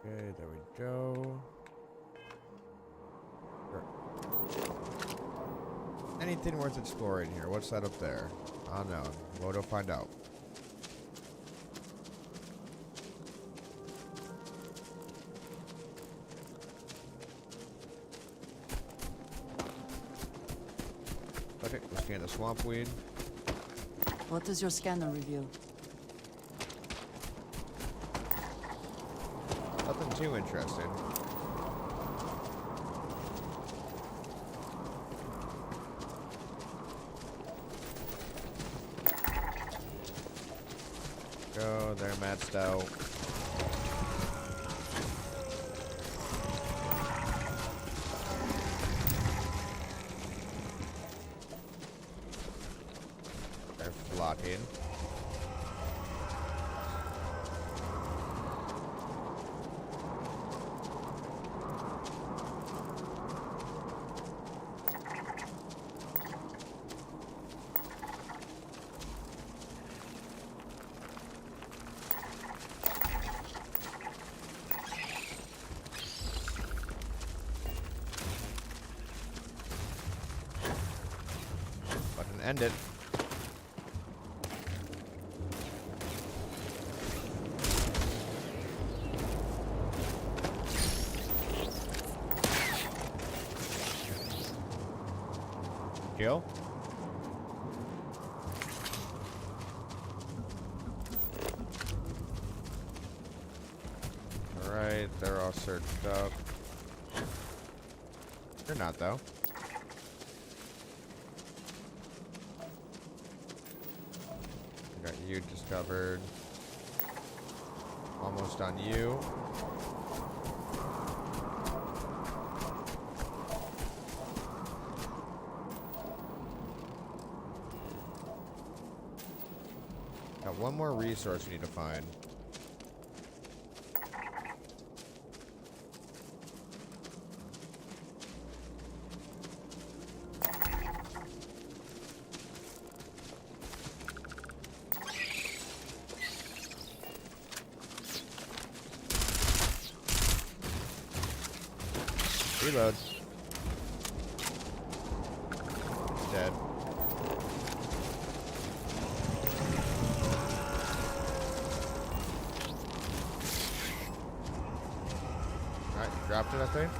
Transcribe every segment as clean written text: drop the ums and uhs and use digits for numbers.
Okay, there we go. Sure. Anything worth exploring here? What's that up there? Unknown. We'll find out. Okay, we'll scan the swamp weed. What does your scanner reveal? Nothing too interesting. Go, they're maxed out. They're flocking. Button end it. Kill. Alright, they're all searched up. They're not, though. Got you discovered. Almost on you. Got one more resource we need to find. Reload. Dead. Alright, you dropped it, I think?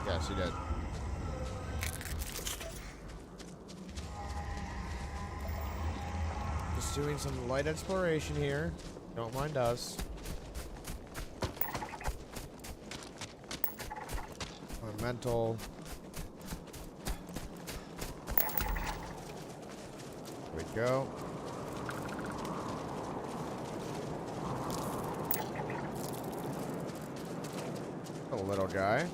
Yes, you did. Just doing some light exploration here. Don't mind us. Mental. Here we go. A little guy.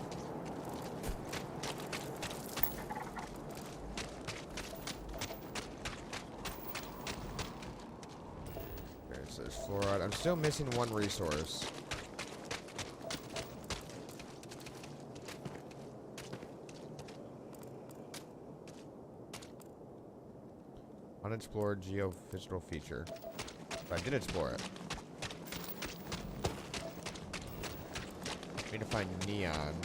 Okay, so there's fluoride. I'm still missing one resource. Unexplored geophysical feature. But I did explore it. Need to find neon.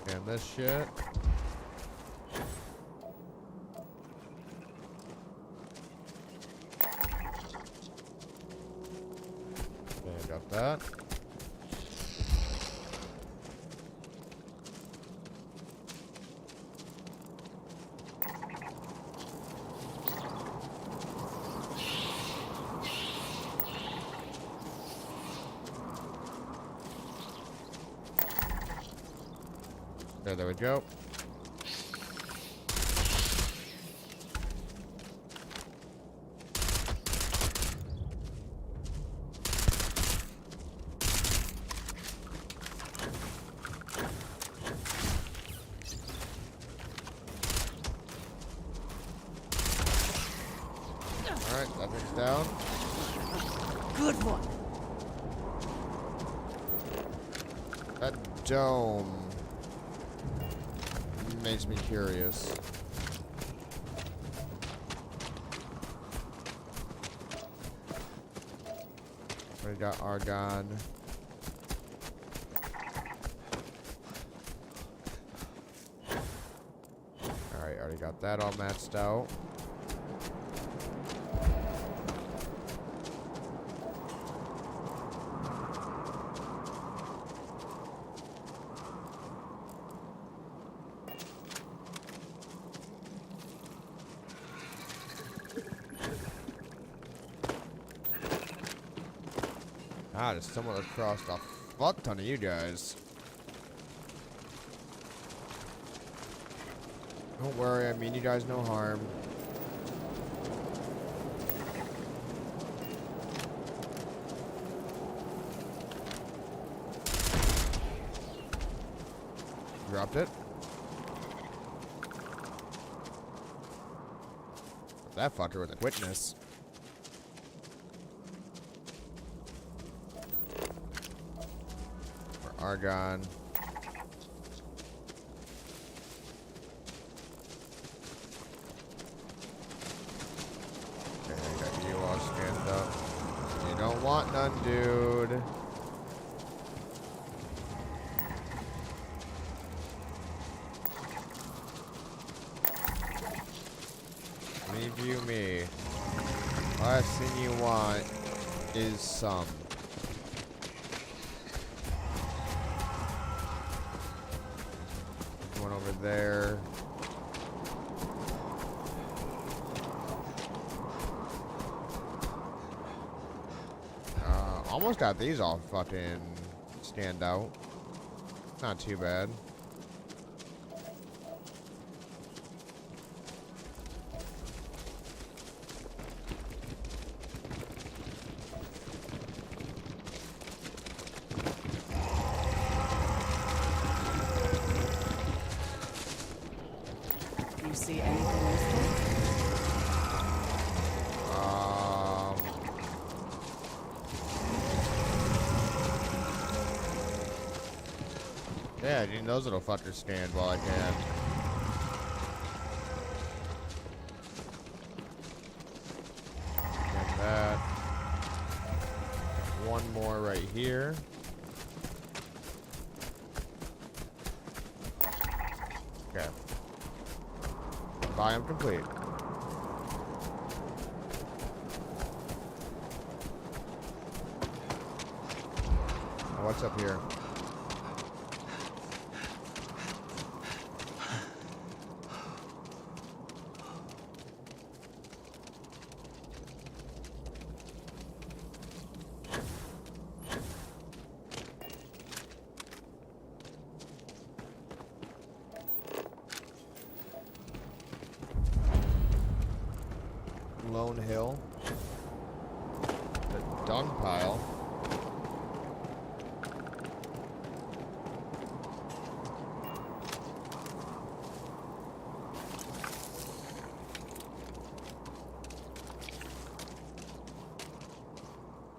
And this shit. Got that. There we go. Alright, that thing's down. Good one. That dome makes me curious. We got argon. Alright, already got that all matched out. Ah, just stumbled across a fuck ton of you guys. Don't worry, I mean you guys no harm. Dropped it. That fucker was a witness. Argon. Okay, I got you all scanned up. You don't want none, dude. Leave you me. Last thing you want is some. One over there. Almost got these all fucking stand out. Not too bad. You see anything useful? Yeah, dude, those little fuckers stand while I can. Get that. One more right here. Okay. Biome complete. What's up here? Lone Hill. The dung pile.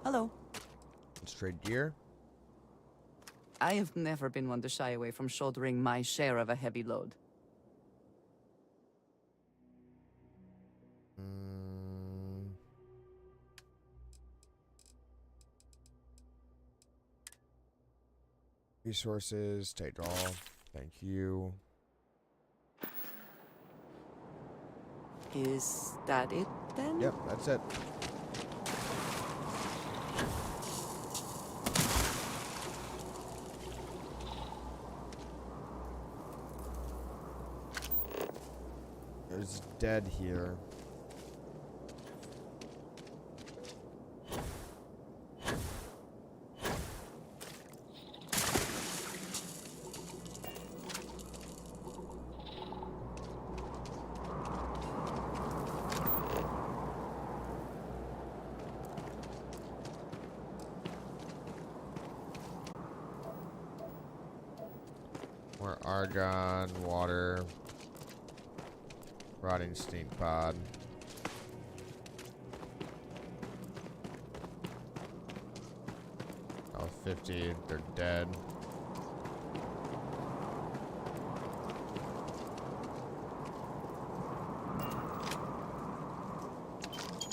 Hello. Straight gear. I have never been one to shy away from shouldering my share of a heavy load. Resources, take all. Thank you. Is that it then? Yep, that's it. There's dead here. More argon, water, rotting stink pod. 50. They're dead.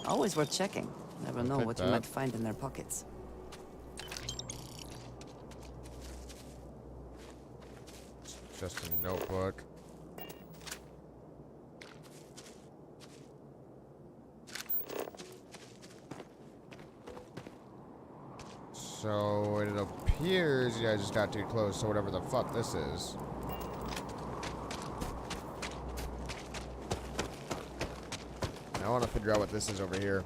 Always worth checking. Never know take what you that. might find in their pockets. Just a notebook. So it appears you guys just got too close to whatever the fuck this is. I want to figure out what this is over here.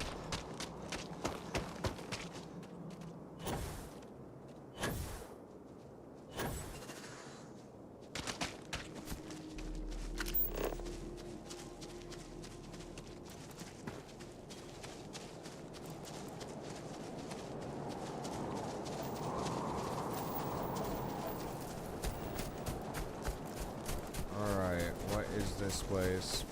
Alright, what is this place?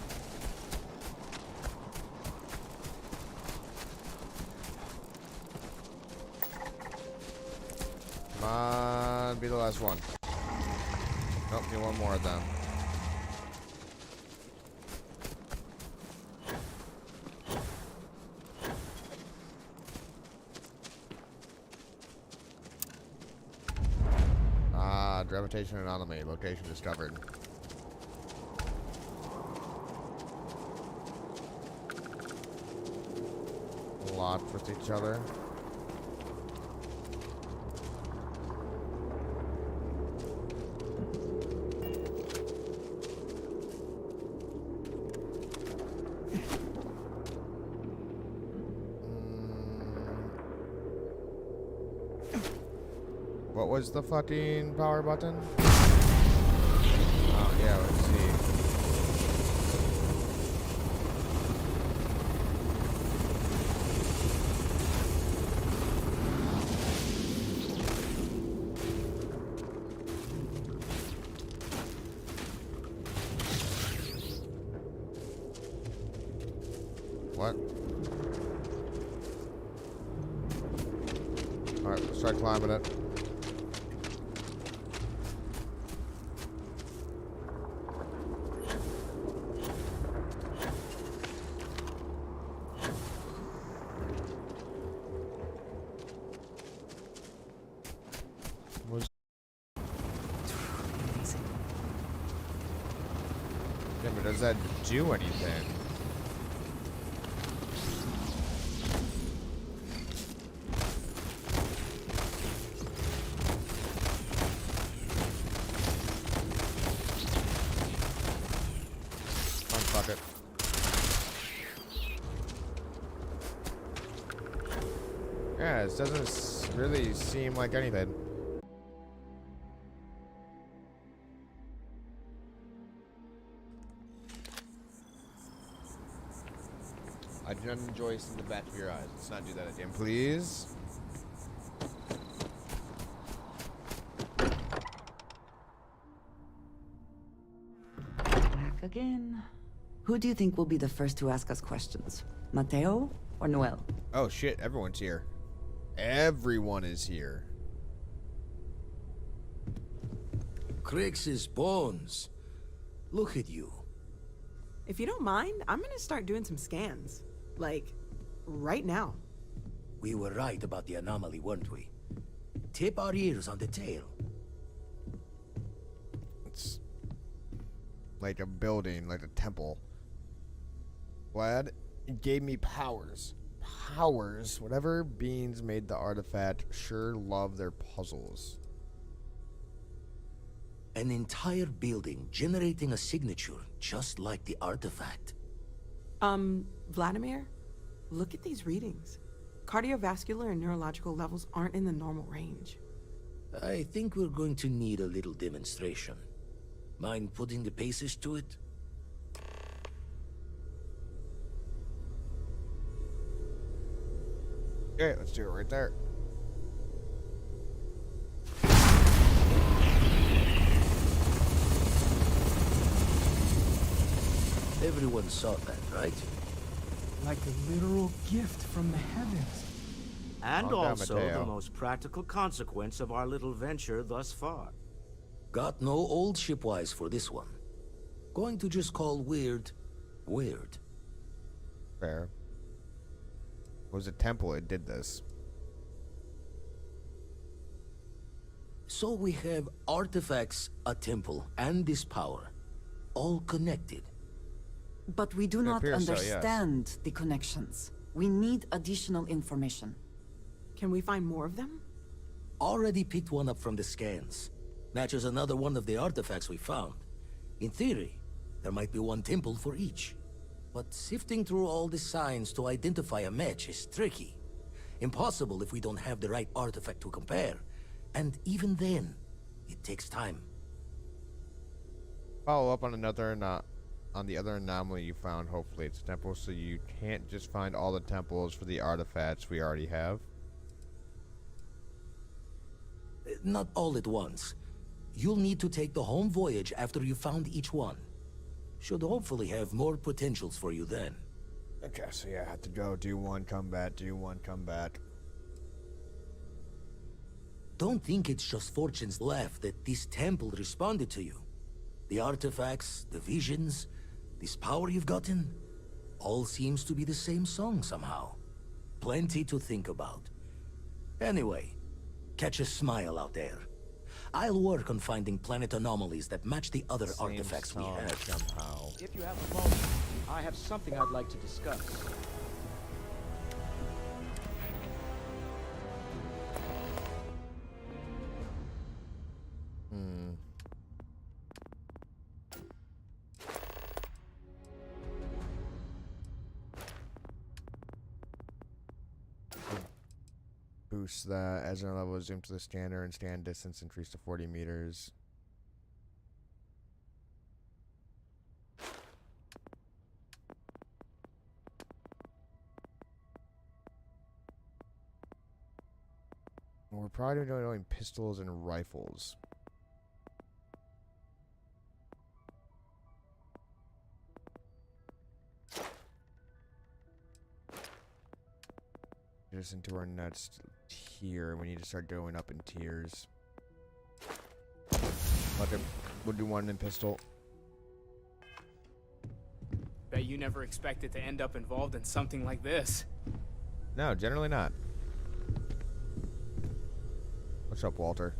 Come on, be the last one. Nope, get one more of them. Ah, gravitation anomaly. Location discovered. Locked with each other. What was the fucking power button? Oh, yeah, let's see. What? Alright, let's try climbing it. Yeah, but does that do anything? Fuck it. Yeah, it doesn't really seem like anything. I do not enjoy seeing the back of your eyes. Let's not do that again, please. Back again. Who do you think will be the first to ask us questions? Mateo or Noel? Oh shit, everyone's here. Everyone is here. Crix's bones. Look at you. If you don't mind, I'm gonna start doing some scans. Like, right now. We were right about the anomaly, weren't we? Tip our ears on the tale. It's like a building, like a temple. Vlad gave me powers. Powers. Whatever beings made the artifact sure love their puzzles. An entire building generating a signature just like the artifact. Vladimir, look at these readings. Cardiovascular and neurological levels aren't in the normal range. I think we're going to need a little demonstration. Mind putting the paces to it? Okay, let's do it right there. Everyone saw that, right? Like a literal gift from the heavens. And Calm down, also Mateo. the most practical consequence of our little venture thus far. Got no old shipwise for this one. Going to just call weird, weird. Fair. It was a temple that did this. So we have artifacts, a temple, and this power. All connected. But we do It not appears so, yes. understand the connections. We need additional information. Can we find more of them? Already picked one up from the scans. Matches another one of the artifacts we found. In theory, there might be one temple for each. But sifting through all the signs to identify a match is tricky. Impossible if we don't have the right artifact to compare. And even then, it takes time. Follow up on on the other anomaly you found. Hopefully it's a temple, so you can't just find all the temples for the artifacts we already have. Not all at once. You'll need to take the home voyage after you found each one. Should hopefully have more potentials for you then. Okay, so yeah, I have to go do one, come back, do one, come back. Don't think it's just fortune's left that this temple responded to you. The artifacts, the visions, this power you've gotten, all seems to be the same song somehow. Plenty to think about. Anyway, catch a smile out there. I'll work on finding planet anomalies that match the other Same artifacts we song have. somehow. If you have a moment, I have something I'd like to discuss. Boost that as our level is zoomed to the scanner and scan distance increased to 40 meters. We're probably doing pistols and rifles. Just into our next tier. We need to start going up in tiers. Okay, we'll do one in pistol. Bet you never expected to end up involved in something like this. No, generally not. What's up, Walter?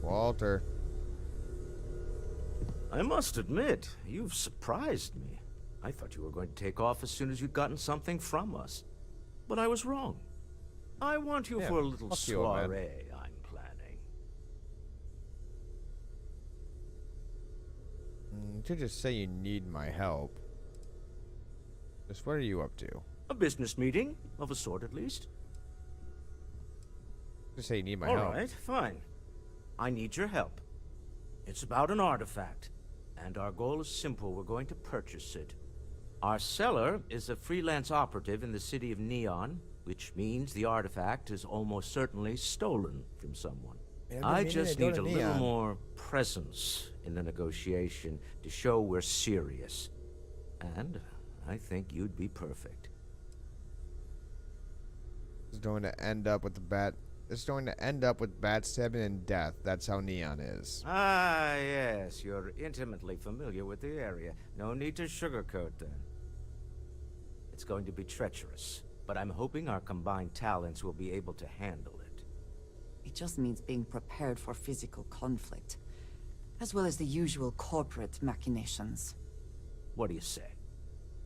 Walter. I must admit, you've surprised me. I thought you were going to take off as soon as you'd gotten something from us. But I was wrong. I want you Yeah, for a little fuck you, old man. soiree I'm planning. You could just say you need my help. Just what are you up to? A business meeting, of a sort at least. Just say you need my All help. right, fine. I need your help. It's about an artifact, and our goal is simple. We're going to purchase it. Our seller is a freelance operative in the city of Neon, which means the artifact is almost certainly stolen from someone. Yeah, I've been I meaning just to go need to a little Neon. more presence in the negotiation to show we're serious. And I think you'd be perfect. It's going to end up with the bat. It's going to end up with backstabbing and death. That's how Neon is. Ah, yes, you're intimately familiar with the area. No need to sugarcoat then. It's going to be treacherous, but I'm hoping our combined talents will be able to handle it. It just means being prepared for physical conflict, as well as the usual corporate machinations. What do you say?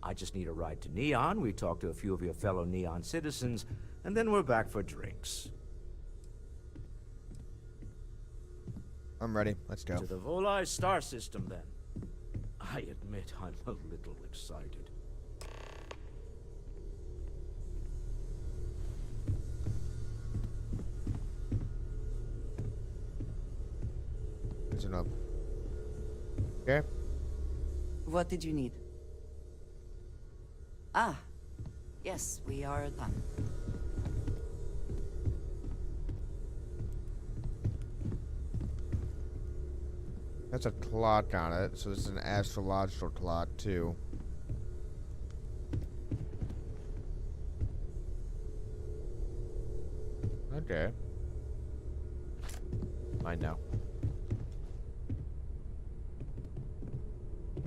I just need a ride to Neon, we talk to a few of your fellow Neon citizens, and then we're back for drinks. I'm ready. Let's go. To the Volai star system, then. I admit I'm a little excited. Listen up. Okay. What did you need? Ah, yes, we are done. That's a clock on it, so this is an astrological clock too. Okay. I know.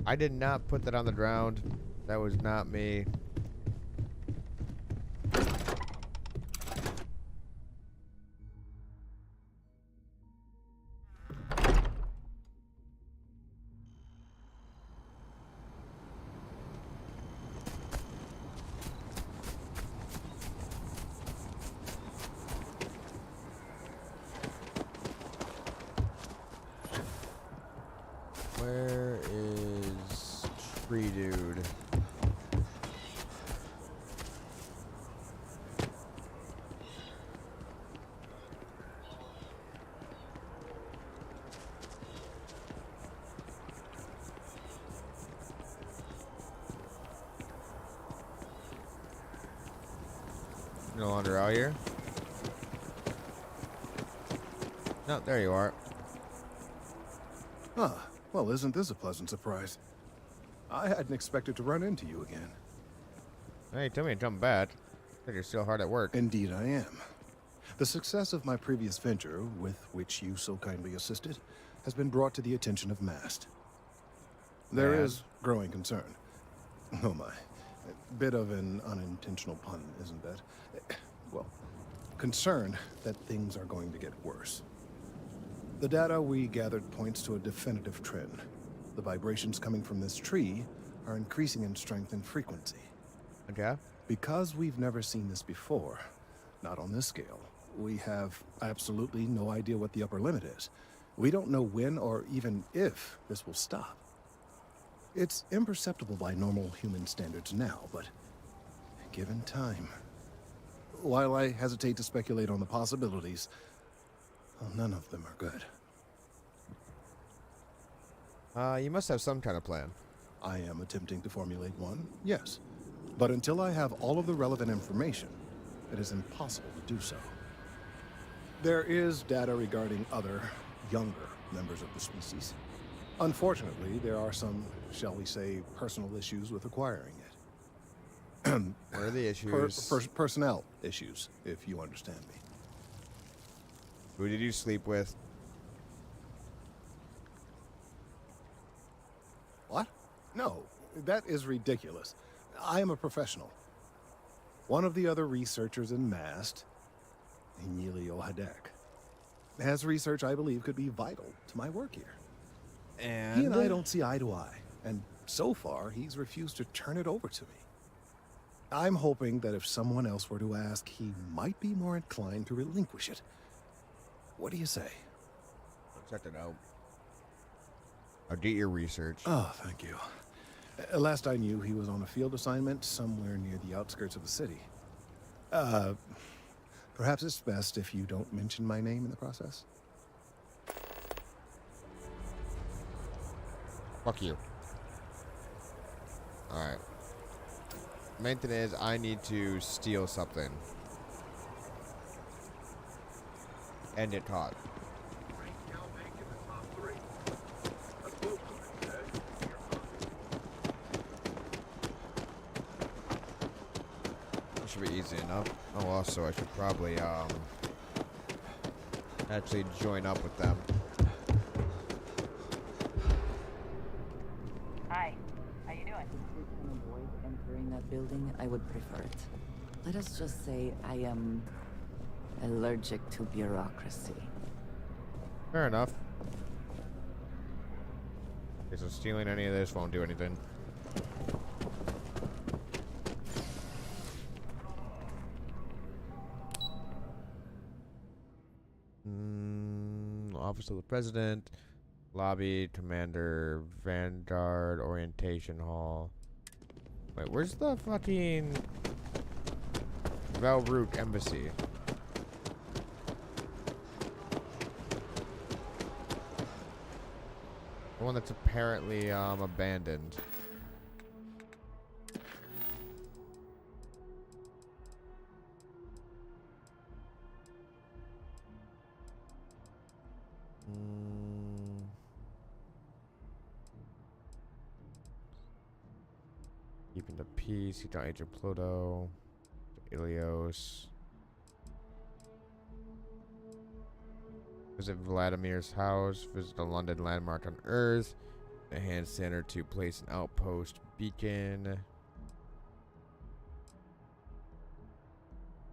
I did not put that on the ground. That was not me. Where is Tree Dude? No longer out here? No, there you are. Ah, well, isn't this a pleasant surprise? I hadn't expected to run into you again. Hey, tell me to jump back. But you're still hard at work. Indeed I am. The success of my previous venture, with which you so kindly assisted, has been brought to the attention of Mast. There Man. is growing concern. Oh my. A bit of an unintentional pun, isn't that? Well, concern that things are going to get worse. The data we gathered points to a definitive trend. The vibrations coming from this tree are increasing in strength and frequency. Okay. Because we've never seen this before, not on this scale, we have absolutely no idea what the upper limit is. We don't know when or even if this will stop. It's imperceptible by normal human standards now, but given time. While I hesitate to speculate on the possibilities, well, none of them are good. You must have some kind of plan. I am attempting to formulate one, yes. But until I have all of the relevant information, it is impossible to do so. There is data regarding other, younger members of the species. Unfortunately, there are some, shall we say, personal issues with acquiring it. What are the issues? Personnel issues, if you understand me. Who did you sleep with? What? No, that is ridiculous. I am a professional. One of the other researchers in MAST, Emilio Hadek, has research I believe could be vital to my work here. And He and I don't see eye to eye, and so far he's refused to turn it over to me. I'm hoping that if someone else were to ask, he might be more inclined to relinquish it. What do you say? check it out. I'll get your research. Oh, thank you. Last I knew, he was on a field assignment somewhere near the outskirts of the city. Perhaps it's best if you don't mention my name in the process. Fuck you. Alright. Main thing is, I need to steal something. And get caught. That should be easy enough. Oh, also, I should probably, actually join up with them. Hi. How you doing? If we can avoid entering that building, I would prefer it. Let us just say I am allergic to bureaucracy. Fair enough. Okay, so stealing any of this won't do anything. Office of the President, Lobby, Commander, Vanguard, Orientation Hall. Wait, where's the fucking Valrook Embassy? The one that's apparently abandoned. Keeping the peace, he got Agent Pluto, Ilios. Visit Vladimir's house. Visit a London landmark on Earth. A hand center to place an outpost beacon.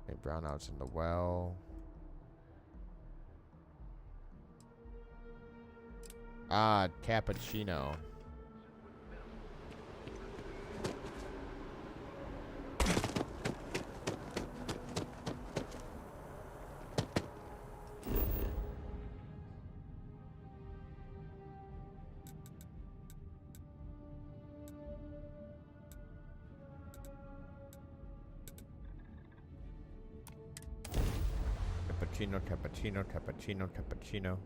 Okay, brownouts in the well. Ah, cappuccino. Cappuccino, cappuccino, cappuccino, cappuccino.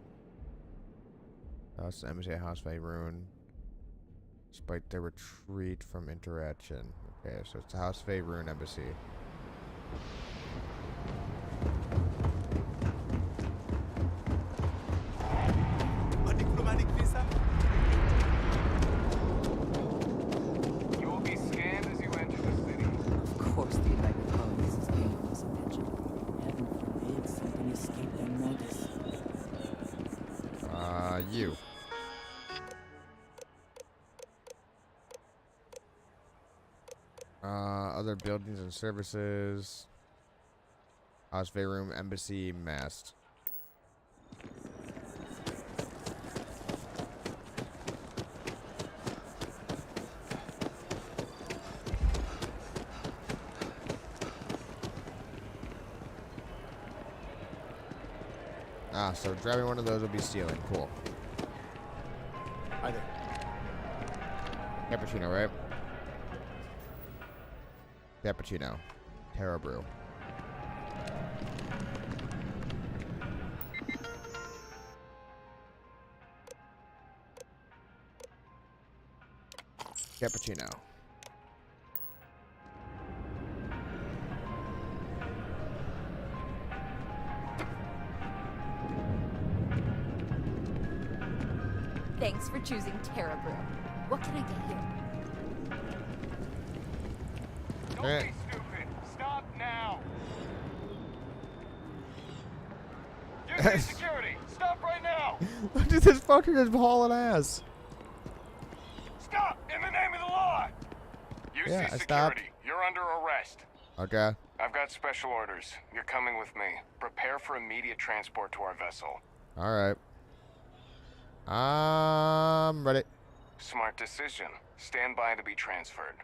That's the embassy at House Faerun. Despite their retreat from interaction. Okay, so it's the House Faerun embassy. You will be scanned as you enter the city. Of course, the United Colonies is paying close attention. Heaven forbid something escape their notice. You. Other buildings and services. House Faerun embassy mast. Ah, so grabbing one of those will be stealing. Cool. Hi there. Cappuccino, right? Cappuccino. Terra Brew. Cappuccino. Thanks for choosing Terra Brew. What can I get you? Don't be stupid. Stop now. Give me security. Stop right now. Look at this fucker just hauling ass. Stop in the name of the law. UC Yeah, I security. stopped. You're under arrest. Okay. I've got special orders. You're coming with me. Prepare for immediate transport to our vessel. Alright. I'm ready. Smart decision. Stand by to be transferred.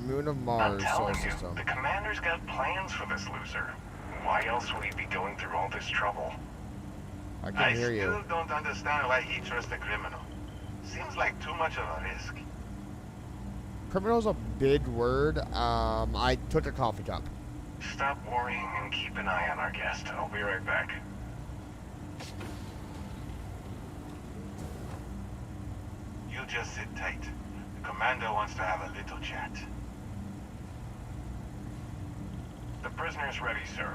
Moon of Mars solar system. The commander's got plans for this loser. Why else would he be going through all this trouble? I can hear you. I still don't understand why he trusts a criminal. Seems like too much of a risk. Criminal's a big word. I took a coffee cup. Stop worrying and keep an eye on our guest. I'll be right back. You just sit tight. The commander wants to have a little chat. The prisoner's ready, sir.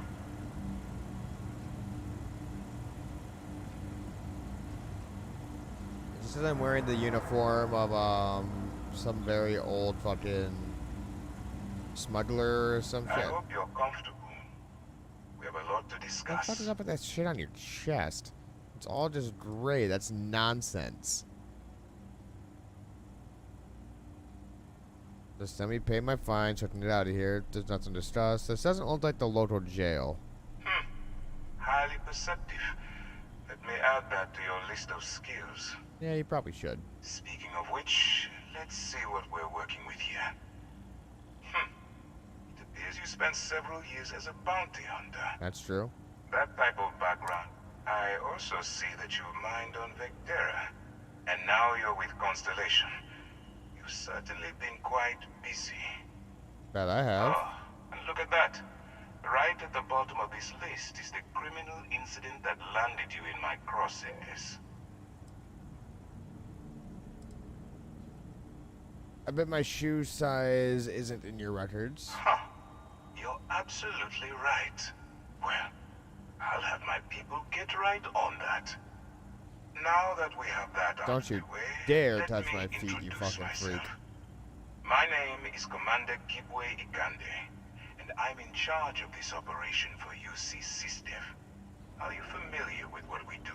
It says I'm wearing the uniform of some very old fucking smuggler or some I shit. hope you're comfortable. We have a lot to What the discuss. fuck is up with that shit on your chest? It's all just gray. That's nonsense. Just let me pay my fine so I can get out of here. There's nothing to discuss. This doesn't look like the local jail. Highly perceptive. Let me add that to your list of skills. Yeah, you probably should. Speaking of which, let's see what we're working with here. It appears you spent several years as a bounty hunter. That's true. That type of background. I also see that you mined on Vectera. And now you're with Constellation. You've certainly been quite busy. That I have. Oh, and look at that. Right at the bottom of this list is the criminal incident that landed you in my crosshairs. I bet my shoe size isn't in your records. Huh. You're absolutely right. Well, I'll have my people get right on that. Now that we have that out Don't of the you way, dare let touch me my feet, you introduce fucking myself. freak. My name is Commander Kibwe Ikande, and I'm in charge of this operation for UC SysDef. Are you familiar with what we do?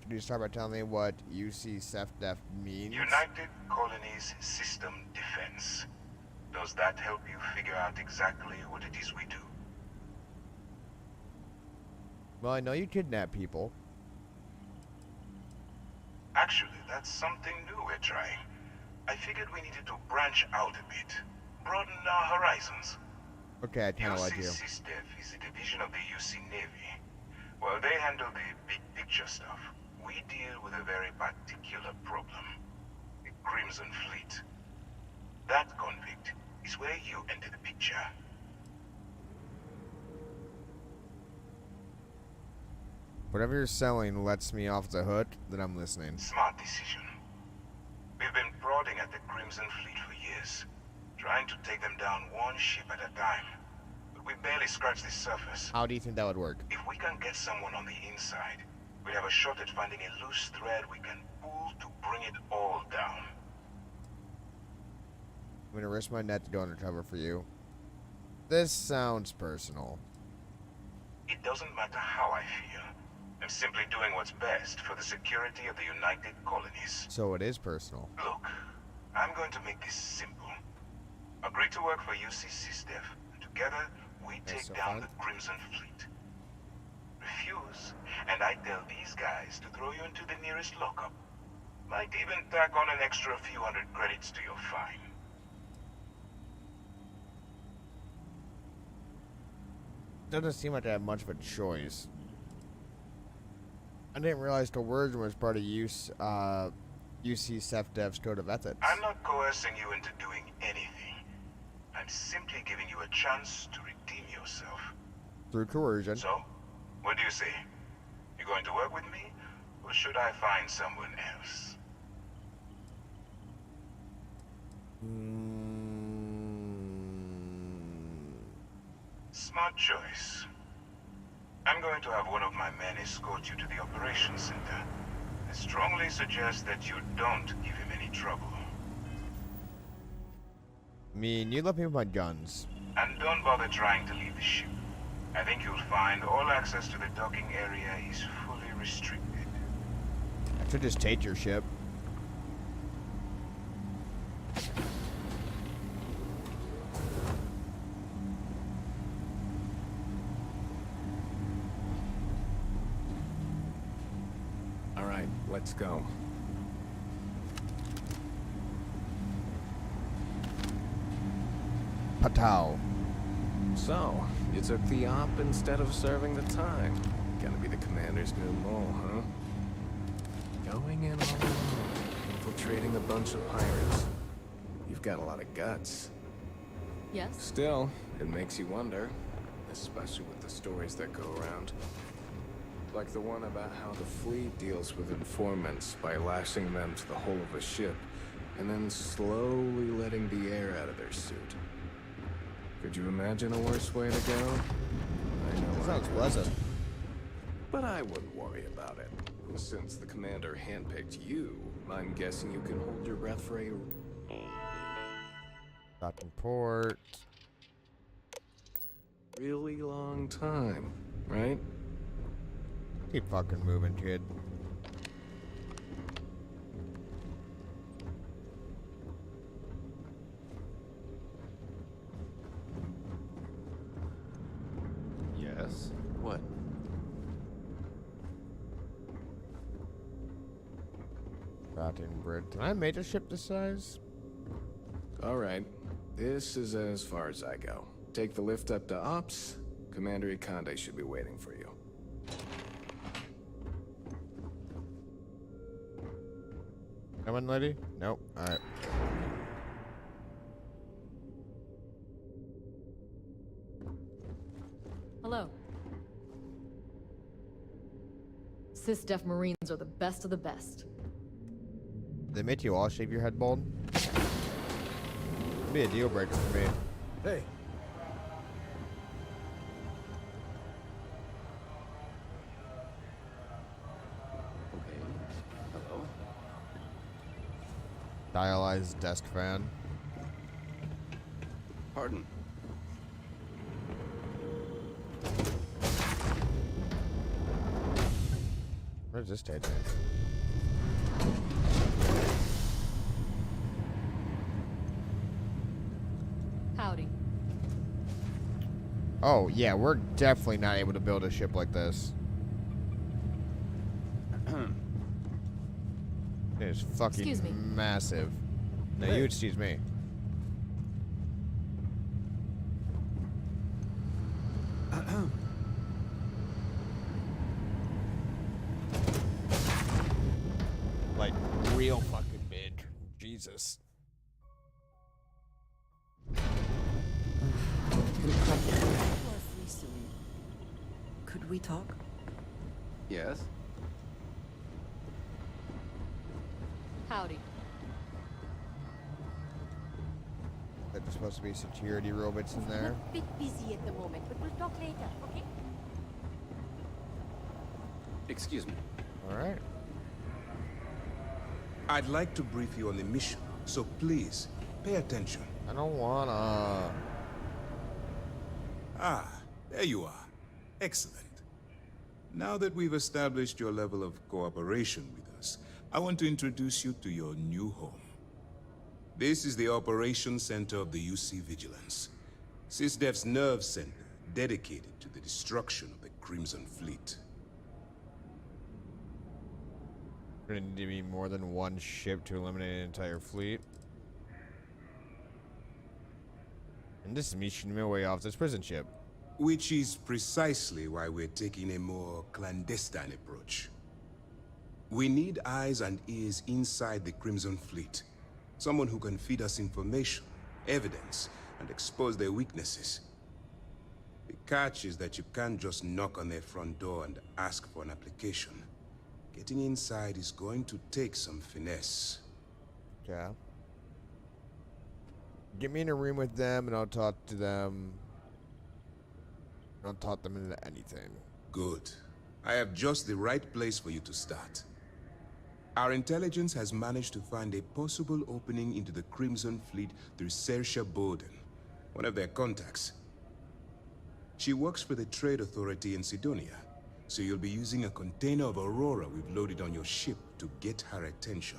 Can you start by telling me what UC SysDef means? United Colonies System Defense. Does that help you figure out exactly what it is we do? Well, I know you kidnap people. Actually, that's something new we're trying. I figured we needed to branch out a bit, broaden our horizons. Okay, I kind of like UC you. SysDef is a division of the UC Navy. Well, they handle the big picture stuff. We deal with a very particular problem. The Crimson Fleet. That convict is where you enter the picture. Whatever you're selling lets me off the hook, then I'm listening. Smart decision. We've been prodding at the Crimson Fleet for years, trying to take them down one ship at a time. But we barely scratched the surface. How do you think that would work? If we can get someone on the inside, we have a shot at finding a loose thread we can pull to bring it all down. I'm gonna risk my net to go undercover for you. This sounds personal. It doesn't matter how I feel. I'm simply doing what's best for the security of the United Colonies. So it is personal. Look, I'm going to make this simple. Agree to work for UC SysDef, and together we That's take so down fun. the Crimson Fleet. Refuse, and I tell these guys to throw you into the nearest lockup. Might even tack on an extra few hundred credits to your fine. Doesn't seem like I have much of a choice. I didn't realize coercion was part of UC SysDef's code of ethics. I'm not coercing you into doing anything. I'm simply giving you a chance to redeem yourself. Through coercion. So, what do you say? You going to work with me, or should I find someone else? Smart choice. I'm going to have one of my men escort you to the operations center. I strongly suggest that you don't give him any trouble. You let me with my guns. And don't bother trying to leave the ship. I think you'll find all access to the docking area is fully restricted. I should just take your ship. All right, let's go. Patow. So, you took the op instead of serving the time. Gonna be the commander's new mole, huh? Going in all alone, infiltrating a bunch of pirates. You've got a lot of guts. Yes? Still, it makes you wonder, especially with the stories that go around. Like the one about how the fleet deals with informants by lashing them to the hull of a ship, and then slowly letting the air out of their suit. Could you imagine a worse way to go? I know That I sounds could. pleasant. But I wouldn't worry about it. Since the commander handpicked you, I'm guessing you can hold your breath for a Docking port. really long time, right? Keep fucking moving, kid. Yes. What? Rotting bridge. Can I make a ship this size? All right. This is as far as I go. Take the lift up to Ops. Commander Ikande should be waiting for you. Coming, lady? Nope. Alright. Hello. SysDef Marines are the best of the best. They make you all shave your head bald? It'd be a deal breaker for me. Hey, Dialyzed desk fan. Pardon. Where's this take me? Howdy. Oh, yeah, we're definitely not able to build a ship like this. It is fucking Excuse me. massive. No, Hey. you excuse me. Like, real fucking big. Jesus. Could we talk? Yes? Howdy. There's supposed to be security robots in there. A bit busy at the moment, but we'll talk later, okay? Excuse me. Alright. I'd like to brief you on the mission, so please, pay attention. I don't wanna. Ah, there you are. Excellent. Now that we've established your level of cooperation with us, I want to introduce you to your new home. This is the Operations Center of the UC Vigilance, SysDef's nerve center dedicated to the destruction of the Crimson Fleet. Gonna need to be more than one ship to eliminate an entire fleet. And this is me shooting my way off this prison ship. Which is precisely why we're taking a more clandestine approach. We need eyes and ears inside the Crimson Fleet. Someone who can feed us information, evidence, and expose their weaknesses. The catch is that you can't just knock on their front door and ask for an application. Getting inside is going to take some finesse. Yeah. Get me in a room with them and I'll talk to them. I'll talk them into anything. Good. I have just the right place for you to start. Our intelligence has managed to find a possible opening into the Crimson Fleet through Saoirse Bowden, one of their contacts. She works for the Trade Authority in Sidonia, so you'll be using a container of Aurora we've loaded on your ship to get her attention.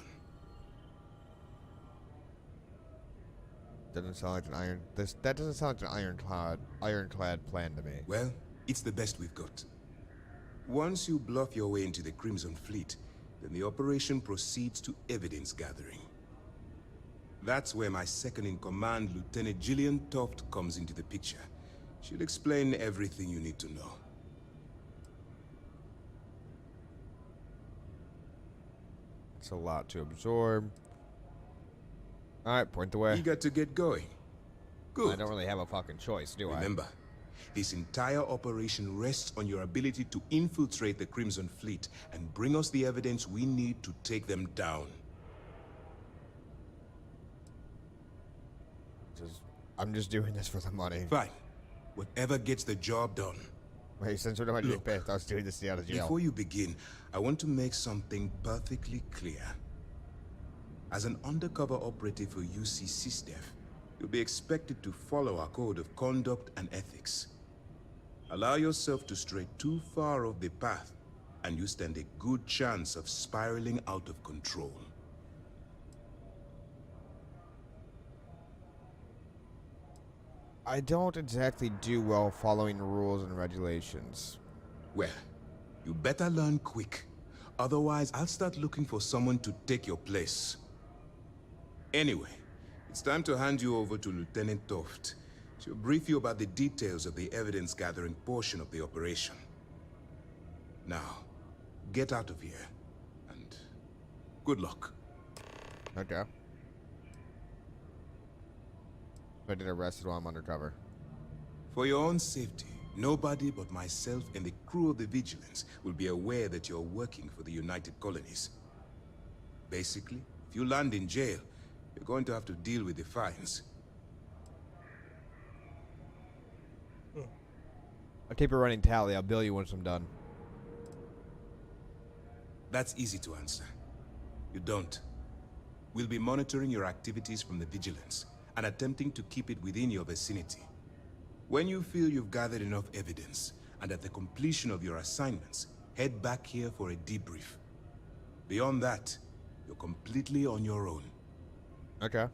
Doesn't sound like an that doesn't sound like an ironclad plan to me. Well, it's the best we've got. Once you bluff your way into the Crimson Fleet, then the operation proceeds to evidence gathering. That's where my second-in-command, Lieutenant Gillian Toft, comes into the picture. She'll explain everything you need to know. It's a lot to absorb. Alright, point the way. Eager to get going? Good. I don't really have a fucking choice, do I? Remember, this entire operation rests on your ability to infiltrate the Crimson Fleet and bring us the evidence we need to take them down. I'm just doing this for the money. Fine. Whatever gets the job done. Wait, since we're not getting paid, I was doing this to get out of jail. Before you begin, I want to make something perfectly clear. As an undercover operative for UC SysDef, you'll be expected to follow our code of conduct and ethics. Allow yourself to stray too far off the path, and you stand a good chance of spiraling out of control. I don't exactly do well following rules and regulations. Well, you better learn quick. Otherwise, I'll start looking for someone to take your place. Anyway, it's time to hand you over to Lieutenant Toft. She'll brief you about the details of the evidence-gathering portion of the operation. Now, get out of here, and good luck. Okay. I get arrested while I'm undercover. For your own safety, nobody but myself and the crew of the Vigilance will be aware that you're working for the United Colonies. Basically, if you land in jail, you're going to have to deal with the fines. I'll keep a running tally. I'll bill you once I'm done. That's easy to answer. You don't. We'll be monitoring your activities from the Vigilance and attempting to keep it within your vicinity. When you feel you've gathered enough evidence, and at the completion of your assignments, head back here for a debrief. Beyond that, you're completely on your own. Okay.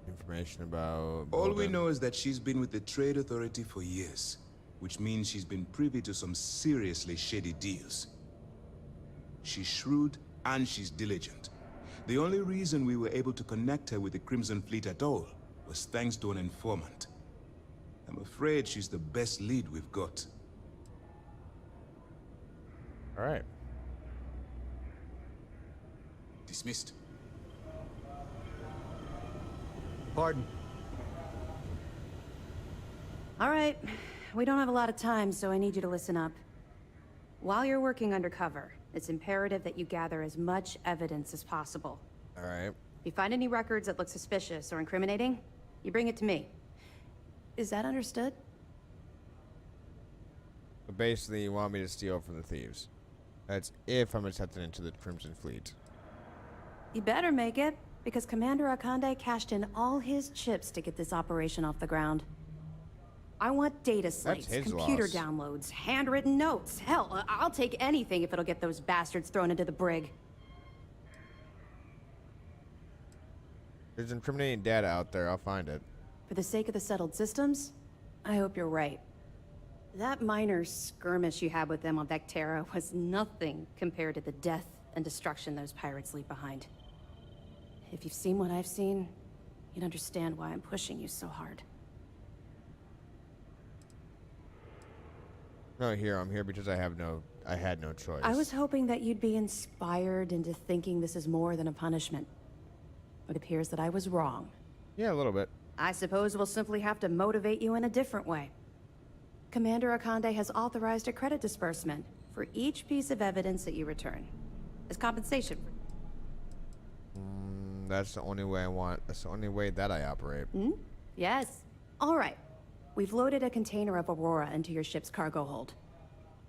Information about... All we know is that she's been with the Trade Authority for years, which means she's been privy to some seriously shady deals. She's shrewd and she's diligent. The only reason we were able to connect her with the Crimson Fleet at all was thanks to an informant. I'm afraid she's the best lead we've got. All right. Dismissed. Pardon. All right. We don't have a lot of time, so I need you to listen up. While you're working undercover, it's imperative that you gather as much evidence as possible. All right. If you find any records that look suspicious or incriminating, you bring it to me. Is that understood? So basically, you want me to steal from the thieves. That's if I'm accepted into the Crimson Fleet. You better make it, because Commander Akande cashed in all his chips to get this operation off the ground. I want data slates, computer downloads, handwritten notes. Hell, I'll take anything if it'll get those bastards thrown into the brig. There's incriminating data out there. I'll find it. For the sake of the settled systems, I hope you're right. That minor skirmish you had with them on Vectera was nothing compared to the death and destruction those pirates leave behind. If you've seen what I've seen, you'd understand why I'm pushing you so hard. No, I'm here because I had no choice. I was hoping that you'd be inspired into thinking this is more than a punishment. It appears that I was wrong. Yeah, a little bit. I suppose we'll simply have to motivate you in a different way. Commander Akande has authorized a credit disbursement for each piece of evidence that you return, as compensation. That's the only way I want. That's the only way that I operate. Yes. All right. We've loaded a container of Aurora into your ship's cargo hold.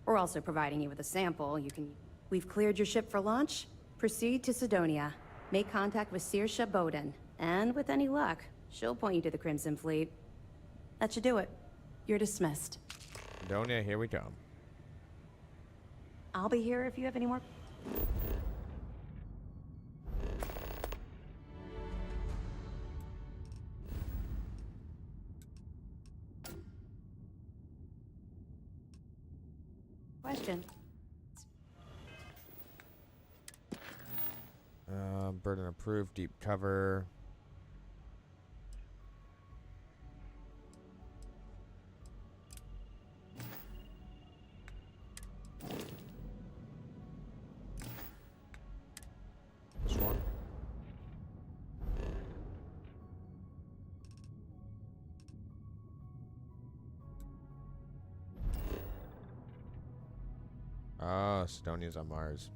We're also providing you with a sample you can... We've cleared your ship for launch. Proceed to Sidonia. Make contact with Saoirse Bowden. And with any luck, she'll point you to the Crimson Fleet. That should do it. You're dismissed. Sidonia, here we come. I'll be here if you have any more... Question. Burden approved, deep cover. This one. Oh, Sidonia's on Mars.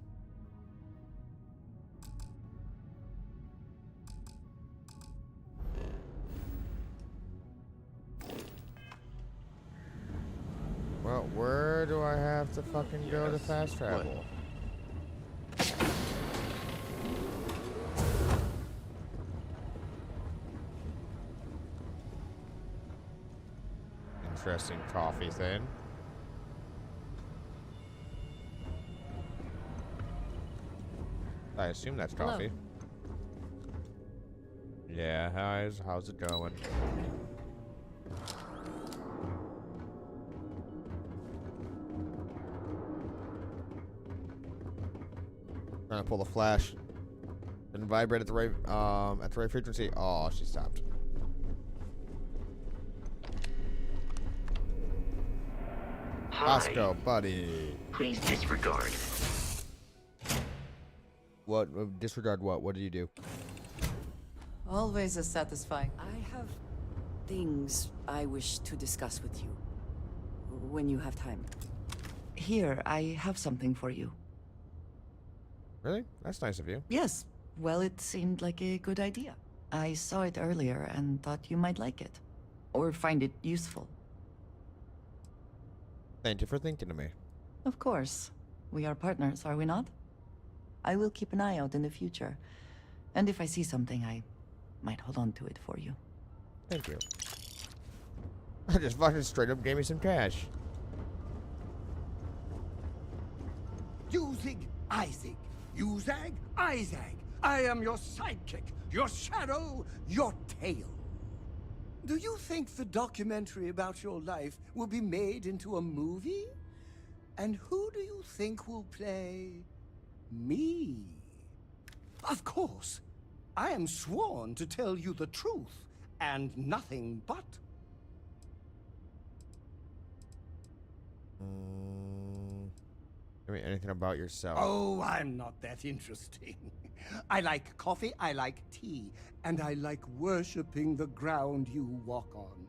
Well, where do I have to fucking go to fast travel? Interesting coffee thing. I assume that's coffee. Hello. Yeah, how's it going? Trying to pull the flash. Didn't vibrate at the right frequency. Oh, she stopped. Bosco, buddy. Please disregard. What? Disregard what? What did you do? Always as satisfying. I have things I wish to discuss with you. When you have time. Here, I have something for you. Really? That's nice of you. Yes. Well, it seemed like a good idea. I saw it earlier and thought you might like it. Or find it useful. Thank you for thinking of me. Of course. We are partners, are we not? I will keep an eye out in the future. And if I see something, I might hold on to it for you. Thank you. I just fucking straight up gave me some cash. Usig Isaac. Uzag Isaac. I am your sidekick, your shadow, your tail. Do you think the documentary about your life will be made into a movie? And who do you think will play me? Of course. I am sworn to tell you the truth and nothing but. Tell me anything about yourself. Oh, I'm not that interesting. I like coffee, I like tea, and I like worshipping the ground you walk on.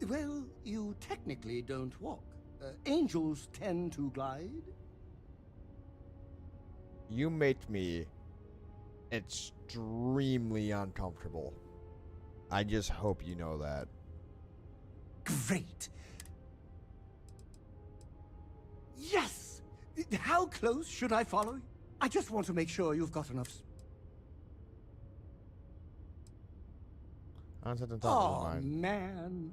Well, you technically don't walk. Angels tend to glide. You make me extremely uncomfortable. I just hope you know that. Great. Yes! How close should I follow you? I just want to make sure you've got enough. On something top of Oh, mine. man.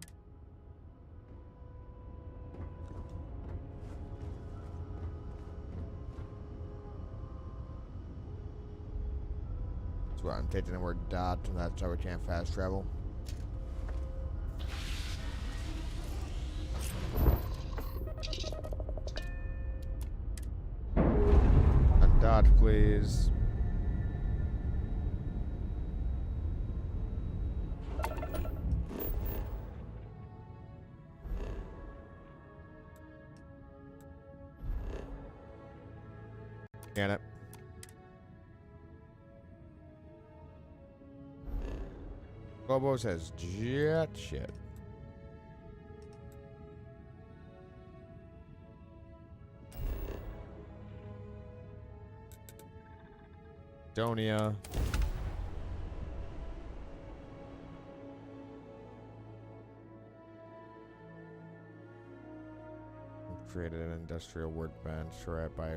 That's why I'm taking the word dot, and that's how we can't fast travel. A dot, please. Get it. Bobo says jet shit. Donia. Created an industrial workbench right by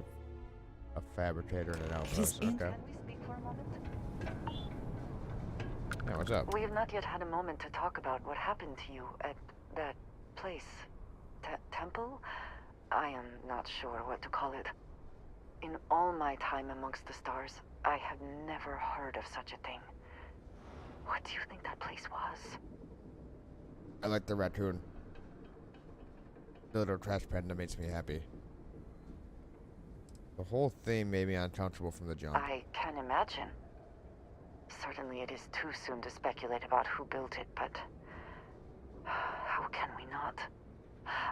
a fabricator and an outpost. Okay. Can we speak for a moment? Yeah, what's up? We have not yet had a moment to talk about what happened to you at that place. Temple? I am not sure what to call it. In all my time amongst the stars, I have never heard of such a thing. What do you think that place was? I like the raccoon. The little trash panda makes me happy. The whole thing made me uncomfortable from the jump. I can imagine. Certainly it is too soon to speculate about who built it, but how can we not?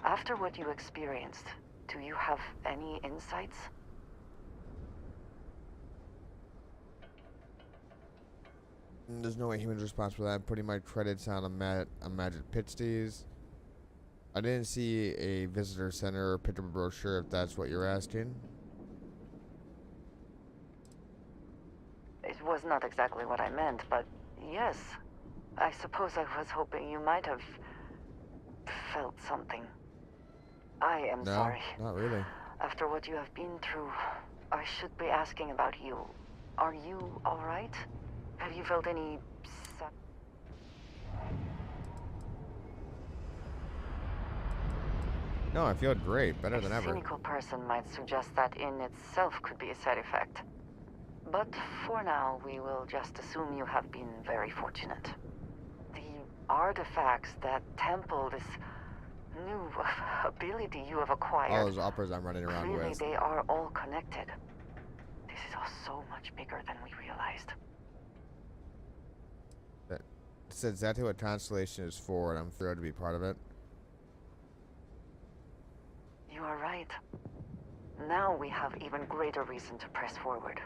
After what you experienced, do you have any insights? There's no way humans responsible for that. I'm putting my credits on a Magic Pitstees. I didn't see a visitor center or pick up a brochure if that's what you're asking. It was not exactly what I meant, but yes. I suppose I was hoping you might have felt something. I am No, sorry. not really. After what you have been through, I should be asking about you. Are you alright? Have you felt any... No, I feel great. Better than A ever. cynical person might suggest that in itself could be a side effect. But for now, we will just assume you have been very fortunate. The artifacts that temple this new ability you have acquired... All those operas I'm running around Really, with. they are all connected. This is all so much bigger than we realized. It's exactly what Constellation is for, and I'm thrilled to be part of it. You are right. Now we have even greater reason to press forward.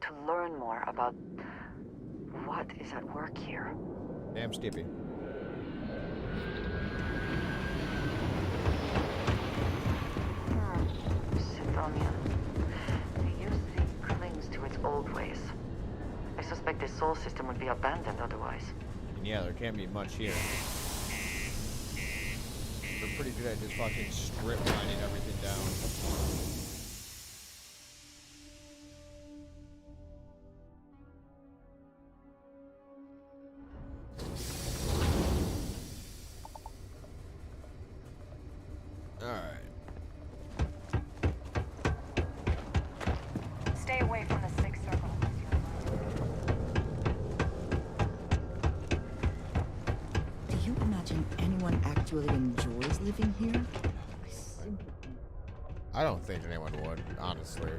To learn more about what is at work here. Damn Skippy. Sidonia. The UC clings to its old ways. I suspect this soul system would be abandoned otherwise. And yeah, there can't be much here. They're pretty good at just fucking strip mining everything down. actually enjoys living here? I don't think anyone would, honestly.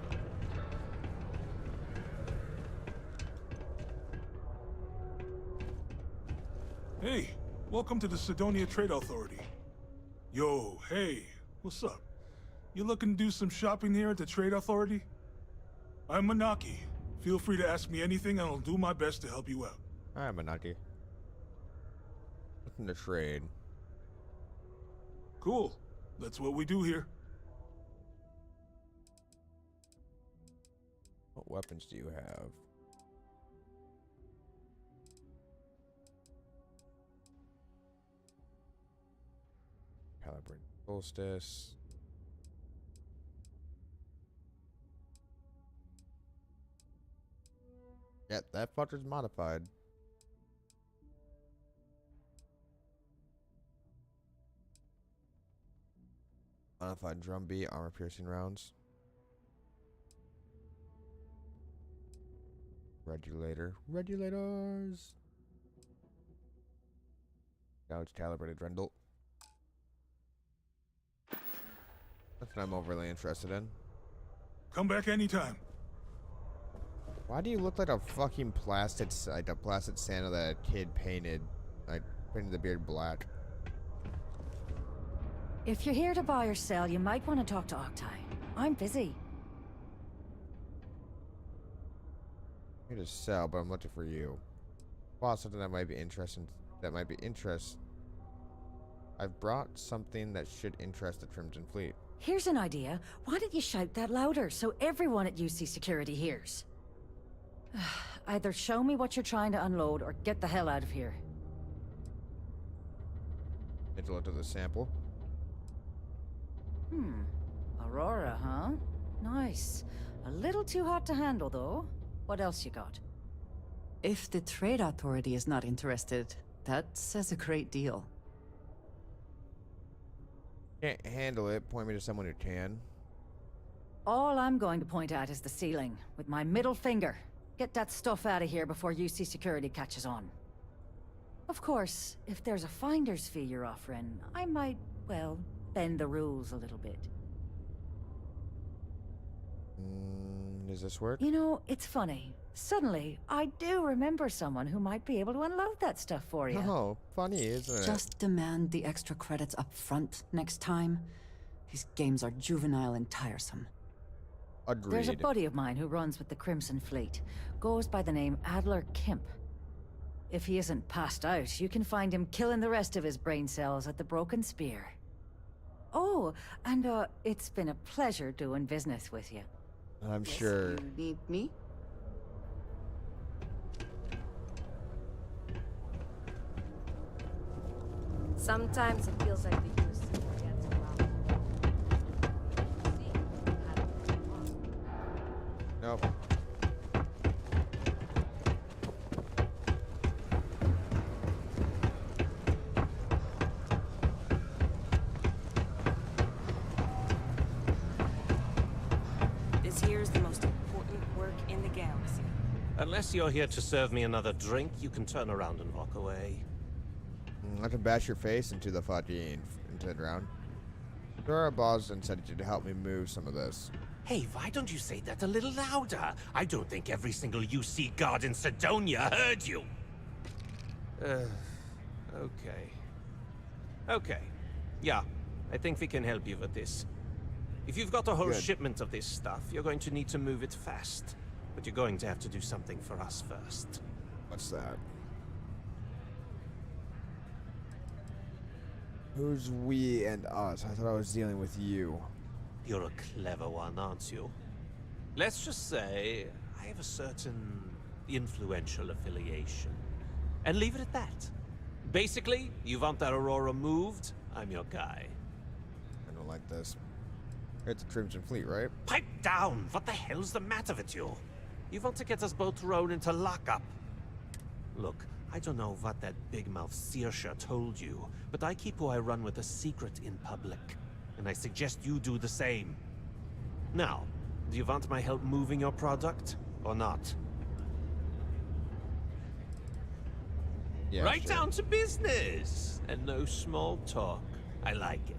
Hey, welcome to the Sidonia Trade Authority. Yo, hey, what's up? You looking to do some shopping here at the Trade Authority? I'm Manaki. Feel free to ask me anything and I'll do my best to help you out. Alright, Manaki. Looking to trade. Cool. That's what we do here. What weapons do you have? Calibrated Solstice. Yeah, that fucker's modified. Modified drum beat, armor piercing rounds. Regulators. Now it's calibrated Rendell. That's what I'm overly interested in. Come back anytime. Why do you look like a fucking plastic Santa that a kid painted? Like, painted the beard black. If you're here to buy or sell, you might want to talk to Octai. I'm busy. Here to sell, but I'm looking for you. Well, something that might be interesting. I've brought something that should interest the Crimson Fleet. Here's an idea. Why don't you shout that louder so everyone at UC Security hears? Either show me what you're trying to unload or get the hell out of here. Need to look at the sample. Aurora, huh? Nice. A little too hot to handle, though. What else you got? If the Trade Authority is not interested, that says a great deal. Can't handle it. Point me to someone who can. All I'm going to point at is the ceiling, with my middle finger. Get that stuff out of here before UC Security catches on. Of course, if there's a finder's fee you're offering, I might, well, bend the rules a little bit. Does this work? You know, it's funny. Suddenly, I do remember someone who might be able to unload that stuff for you. Oh, funny, isn't it? Just demand the extra credits up front next time. These games are juvenile and tiresome. Agreed. There's a buddy of mine who runs with the Crimson Fleet. Goes by the name Adler Kemp. If he isn't passed out, you can find him killing the rest of his brain cells at the Broken Spear. Oh, and it's been a pleasure doing business with you. I'm sure. You need me? Sometimes it feels like the use forgets about. Nope. This here's the most important work in the galaxy. Unless you're here to serve me another drink, you can turn around and walk away. I can bash your face into the ground. Dora Boston said you to help me move some of this. Hey, why don't you say that a little louder? I don't think every single UC guard in Sidonia heard you. Okay. Okay. Yeah, I think we can help you with this. If you've got a whole shipment of this stuff, you're going to need to move it fast. But you're going to have to do something for us first. What's that? Who's we and us? I thought I was dealing with you. You're a clever one, aren't you? Let's just say I have a certain influential affiliation. And leave it at that. Basically, you want that Aurora moved, I'm your guy. I don't like this. It's the Crimson Fleet, right? Pipe down! What the hell's the matter with you? You want to get us both thrown into lockup. Look, I don't know what that big-mouth Saoirse told you, but I keep who I run with a secret in public. And I suggest you do the same. Now, do you want my help moving your product, or not? Yeah, right sure. down to business. And no small talk. I like it.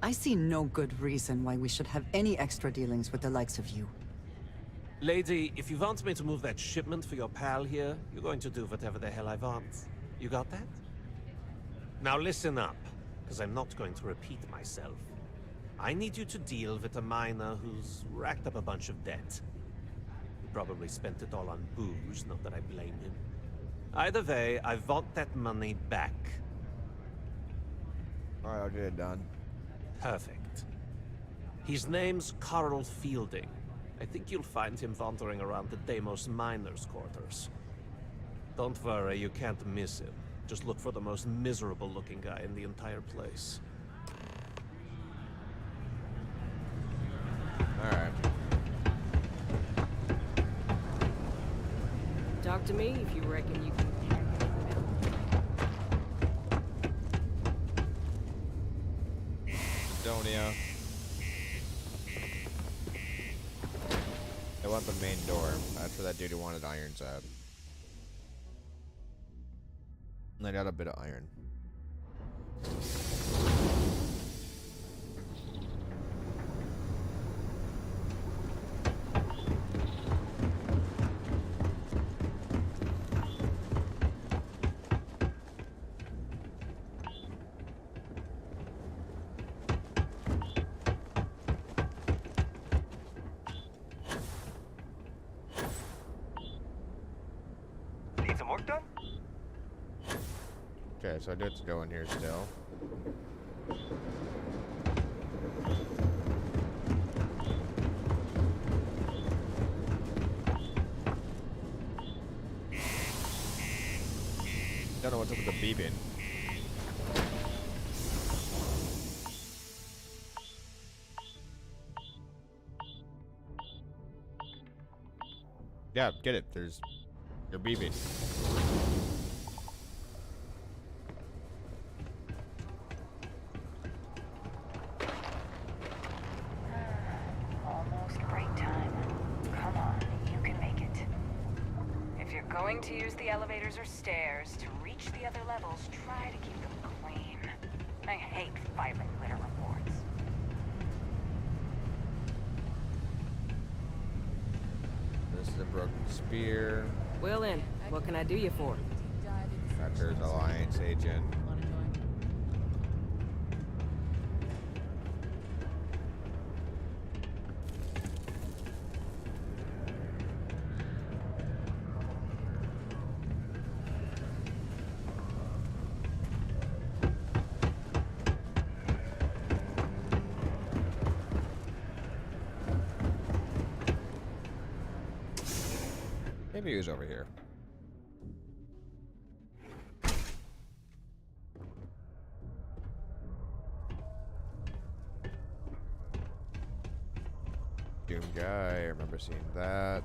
I see no good reason why we should have any extra dealings with the likes of you. Lady, if you want me to move that shipment for your pal here, you're going to do whatever the hell I want. You got that? Now listen up, because I'm not going to repeat myself. I need you to deal with a miner who's racked up a bunch of debt. He probably spent it all on booze, not that I blame him. Either way, I want that money back. Alright, I'll get it done. Perfect. His name's Carl Fielding. I think you'll find him wandering around the Deimos miners' quarters. Don't worry, you can't miss him. Just look for the most miserable-looking guy in the entire place. Alright. Talk to me if you reckon you can. Sidonia. I want the main door. That's where that dude who wanted irons at. And I got a bit of iron. Need some work done? Okay, so I do have to go in here still. Don't know what's up with the beeping. Yeah, get it. They're beeping. Almost break time. Come on, you can make it. If you're going to use the elevators or stairs to reach the other levels, try to keep them clean. I hate filing litter reports. This is a broken spear. Well then, what can I do you for? There's Alliance agent. Maybe he was over here. Doom guy, I remember seeing that.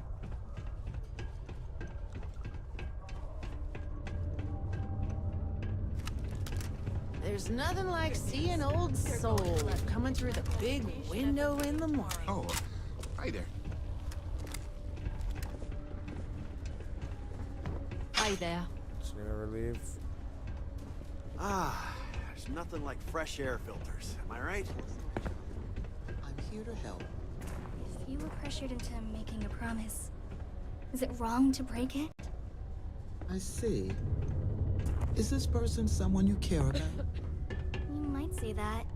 There's nothing like seeing old souls coming through the big window in the morning. Oh, hi there. Hi there. Just never leave. Ah, there's nothing like fresh air filters. Am I right? I'm here to help. If you were pressured into making a promise, is it wrong to break it? I see. Is this person someone you care about? You might say that.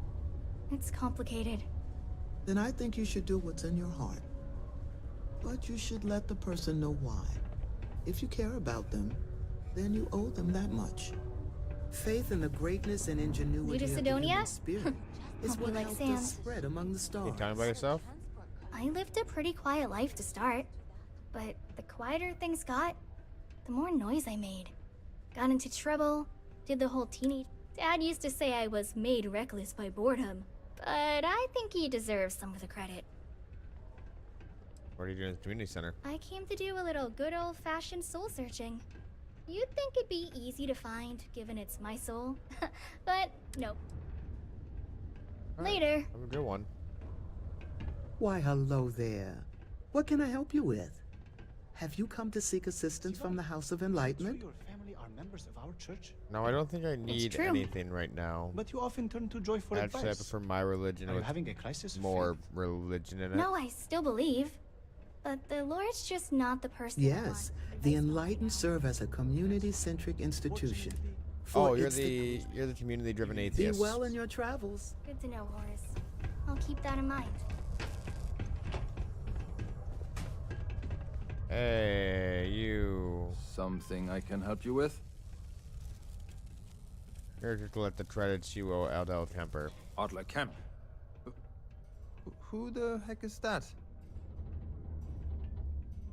It's complicated. Then I think you should do what's in your heart. But you should let the person know why. If you care about them, then you owe them that much. Faith in the greatness and ingenuity New to of the Sidonia? human spirit is Hope you what like helped sand. us spread among the stars. You telling about yourself? I lived a pretty quiet life to start, but the quieter things got, the more noise I made. Got into trouble, did the whole teenage... Dad used to say I was made reckless by boredom, but I think he deserves some of the credit. What are you doing at the community center? I came to do a little good old-fashioned soul searching. You'd think it'd be easy to find, given it's my soul, but nope. Later. Have a good one. Why, hello there. What can I help you with? Have you come to seek assistance from the House of Enlightenment? family are members of our church. No, I don't think I need anything right now. But you often turn to Joy for Actually, I advice. prefer my religion Are you with having a crisis of more religion in it. No, I still believe. But the Lord's just not the person. Yes, the Enlightened serve as a community-centric institution. Oh, you're the community-driven Be atheist. well in your travels. Good to know, Horace. I'll keep that in mind. Hey, you. Something I can help you with? Here to let the dreaded Shiwo Adler Kemper. Adler Kemp? Who the heck is that?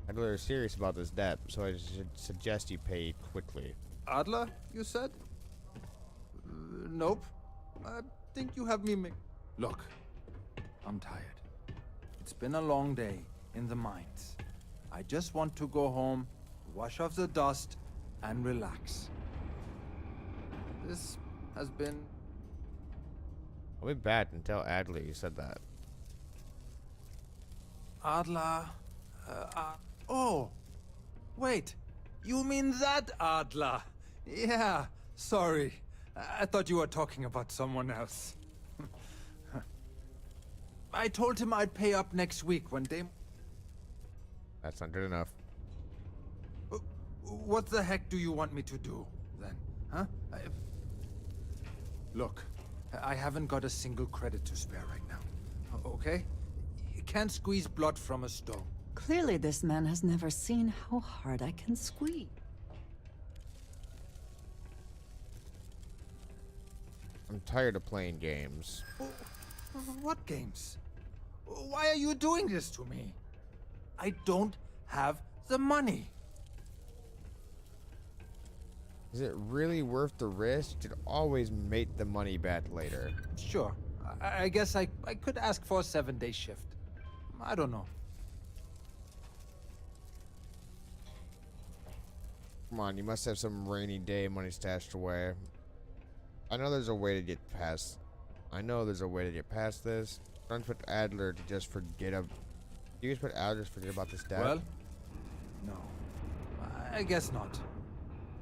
Adler is serious about this debt, so I should suggest you pay quickly. Adler, you said? Nope. I think you have me Look, I'm tired. It's been a long day in the mines. I just want to go home, wash off the dust, and relax. This has been... I'll be bad and tell Adler you said that. Adler... oh! Wait! You mean that Adler? Yeah, sorry. I thought you were talking about someone else. I told him I'd pay up next week when they... That's not good enough. What the heck do you want me to do, then? Huh? Look, I haven't got a single credit to spare right now. Okay? You can't squeeze blood from a stone. Clearly this man has never seen how hard I can squeeze. I'm tired of playing games. What games? Why are you doing this to me? I don't have the money. Is it really worth the risk? You could always make the money back later. Sure. I guess I could ask for a 7-day shift. I don't know. Come on, you must have some rainy day money stashed away. I know there's a way to get past. I know there's a way to get past this. Don't expect Adler to just forget Do you expect Adler to forget about this debt? Well, no. I guess not.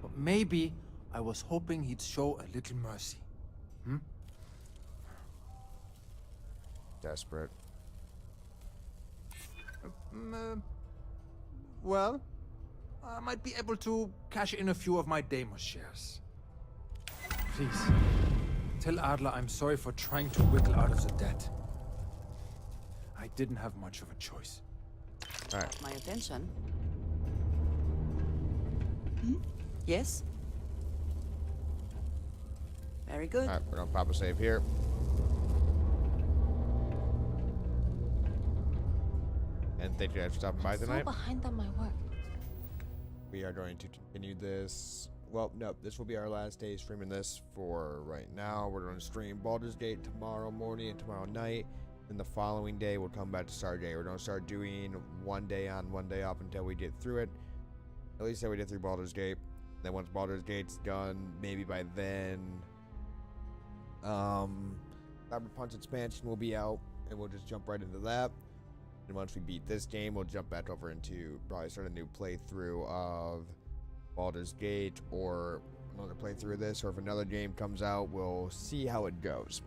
But maybe I was hoping he'd show a little mercy. Hmm? Desperate. Well, I might be able to cash in a few of my Deimos shares. Please, tell Adler I'm sorry for trying to wiggle out of the debt. I didn't have much of a choice. All right. My attention. Yes? Very good. All right, we're gonna pop a save here. And thank you guys for stopping by tonight. behind on my work. We are going to continue this. Well, no, this will be our last day streaming this for right now. We're going to stream Baldur's Gate tomorrow morning and tomorrow night. Then the following day, we'll come back to Stargate. We're going to start doing 1 day on, 1 day off until we get through it. At least until we get through Baldur's Gate. Then once Baldur's Gate's done, maybe by then, Cyberpunk's expansion will be out, and we'll just jump right into that. And once we beat this game, we'll jump back over into probably start a new playthrough of Baldur's Gate or another playthrough of this, or if another game comes out, we'll see how it goes.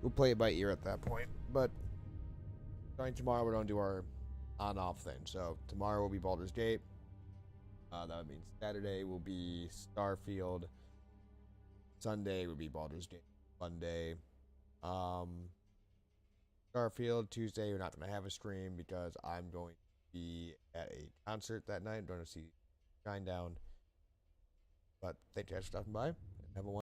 We'll play it by ear at that point. But starting tomorrow, we're going to do our on-off thing. So tomorrow will be Baldur's Gate. That would mean Saturday will be Starfield. Sunday will be Baldur's Gate. Monday, Starfield. Tuesday, we're not going to have a stream because I'm going to be at a concert that night. I'm going to see Shinedown. But thank you guys for stopping by. Have a wonderful